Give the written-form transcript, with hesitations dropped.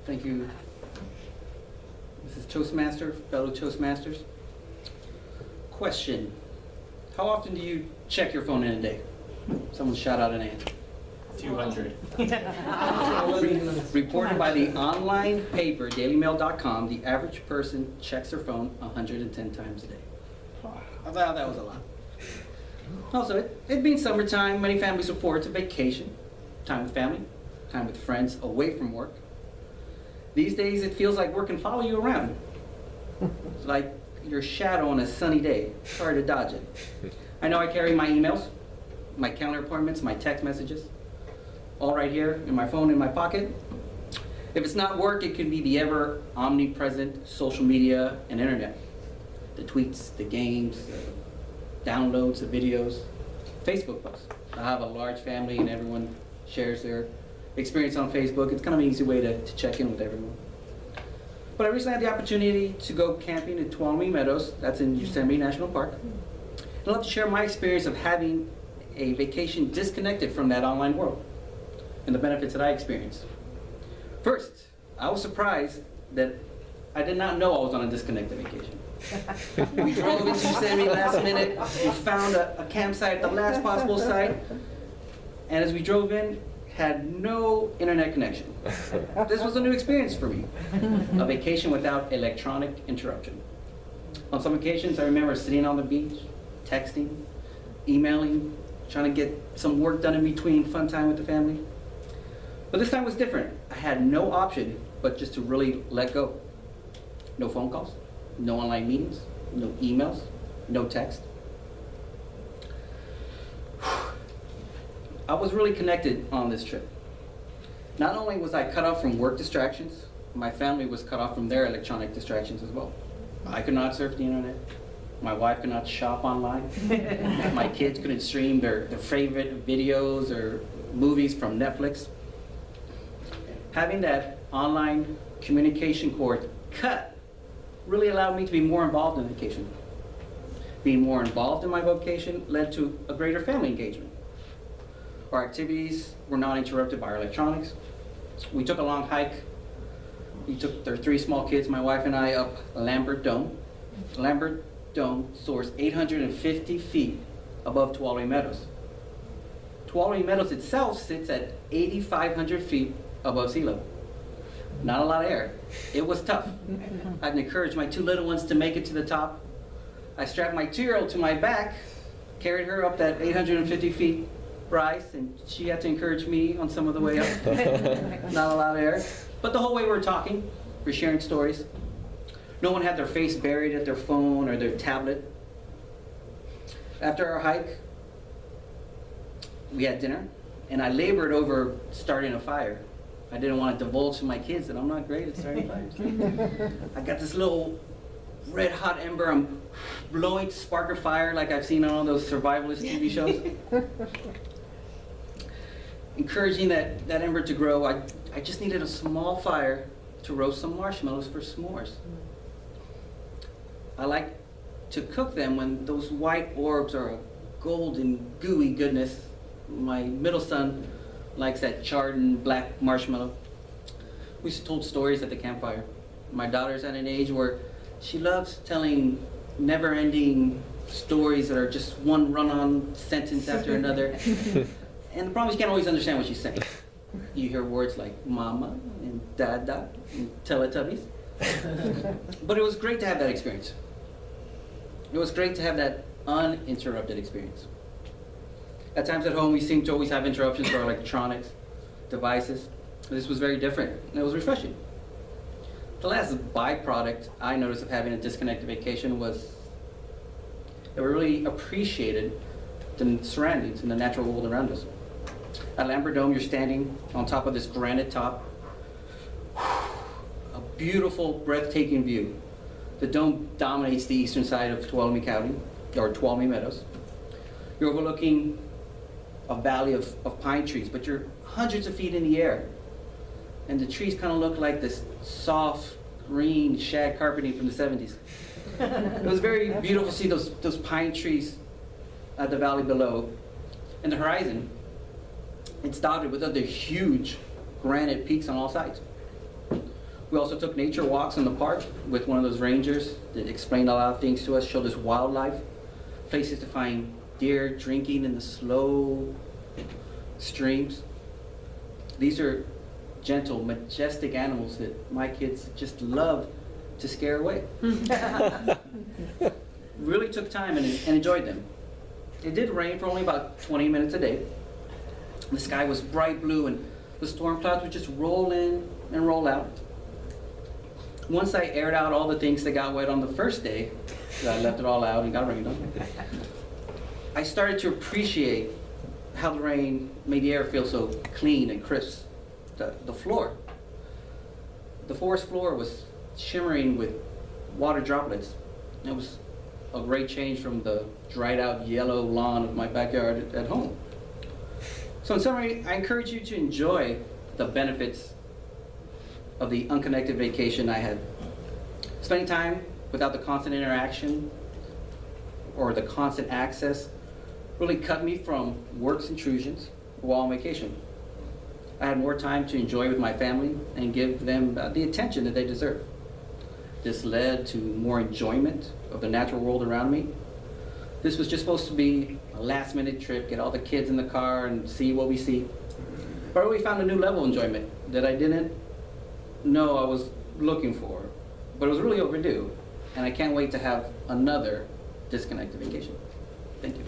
Thank you, Mrs. Toastmaster, fellow Toastmasters. Question: how often do you check your phone in a day? Someone shout out an answer. 200. Reported by the online paper dailymail.com, the average person checks their phone 110 times a day. I thought that was a lot. Also, it being summertime, many families look forward to vacation, time with family, time with friends away from work. These days, it feels like work can follow you around. It's like your shadow on a sunny day. It's hard to dodge it. I know I carry my emails, my calendar appointments, my text messages, all right here in my phone in my pocket. If it's not work, it can be the ever omnipresent social media and internet. The tweets, the games, the downloads, the videos, Facebook posts. I have a large family and everyone shares their experience on Facebook. It's kind of an easy way to check in with everyone. But I recently had the opportunity to go camping in Tuolumne Meadows, that's in Yosemite National Park. And I'd love to share my experience of having a vacation disconnected from that online world and the benefits that I experienced. First, I was surprised that I did not know I was on a disconnected vacation. We drove into Yosemite last minute, we found a campsite at the last possible site, and as we drove in, had no internet connection. This was a new experience for me, a vacation without electronic interruption. On some occasions, I remember sitting on the beach, texting, emailing, trying to get some work done in between fun time with the family. But this time was different. I had no option but just to really let go. No phone calls, no online meetings, no emails, no text. I was really connected on this trip. Not only was I cut off from work distractions, my family was cut off from their electronic distractions as well. I could not surf the internet. My wife could not shop online. My kids couldn't stream their favorite videos or movies from Netflix. Having that online communication cord cut really allowed me to be more involved in vacation. Being more involved in my vocation led to a greater family engagement. Our activities were not interrupted by our electronics. We took a long hike. We took their 3 small kids, my wife and I, up Lambert Dome. Lambert Dome soars 850 feet above Tuolumne Meadows. Tuolumne Meadows itself sits at 8,500 feet above sea level. Not a lot of air. It was tough. I'd encouraged my 2 little ones to make it to the top. I strapped my 2-year-old to my back, carried her up that 850 feet rise, and she had to encourage me on some of the way up. Not a lot of air. But the whole way we were talking, we're sharing stories. No one had their face buried at their phone or their tablet. After our hike, we had dinner, and I labored over starting a fire. I didn't want to divulge to my kids that I'm not great at starting fires. I got this little red hot ember, I'm blowing to spark a fire like I've seen on all those survivalist TV shows. Encouraging that ember to grow, I just needed a small fire to roast some marshmallows for s'mores. I like to cook them when those white orbs are a golden, gooey goodness. My middle son likes that charred and black marshmallow. We told stories at the campfire. My daughter's at an age where she loves telling never-ending stories that are just one run-on sentence after another. And the problem is you can't always understand what she's saying. You hear words like mama and dada and Teletubbies. But it was great to have that experience. It was great to have that uninterrupted experience. At times at home, we seem to always have interruptions for our electronics devices. This was very different, and it was refreshing. The last byproduct I noticed of having a disconnected vacation was that we really appreciated the surroundings and the natural world around us. At Lambert Dome, you're standing on top of this granite top. A beautiful, breathtaking view. The dome dominates the eastern side of Tuolumne County, or Tuolumne Meadows. You're overlooking a valley of pine trees, but you're hundreds of feet in the air. And the trees kind of look like this soft, green shag carpeting from the 70s. It was very beautiful to see those pine trees at the valley below. And the horizon, it's dotted with other huge granite peaks on all sides. We also took nature walks in the park with one of those rangers that explained a lot of things to us, showed us wildlife, places to find deer drinking in the slow streams. These are gentle, majestic animals that my kids just love to scare away. Really took time and enjoyed them. It did rain for only about 20 minutes a day. The sky was bright blue and the storm clouds would just roll in and roll out. Once I aired out all the things that got wet on the first day, I left it all out and got rained on, I started to appreciate how the rain made the air feel so clean and crisp. The floor. The forest floor was shimmering with water droplets. It was a great change from the dried out yellow lawn of my backyard at home. So in summary, I encourage you to enjoy the benefits of the unconnected vacation I had. Spending time without the constant interaction or the constant access really cut me from work's intrusions while on vacation. I had more time to enjoy with my family and give them the attention that they deserve. This led to more enjoyment of the natural world around me. This was just supposed to be a last-minute trip, get all the kids in the car and see what we see. But I really found a new level of enjoyment that I didn't know I was looking for, but it was really overdue, and I can't wait to have another disconnected vacation. Thank you.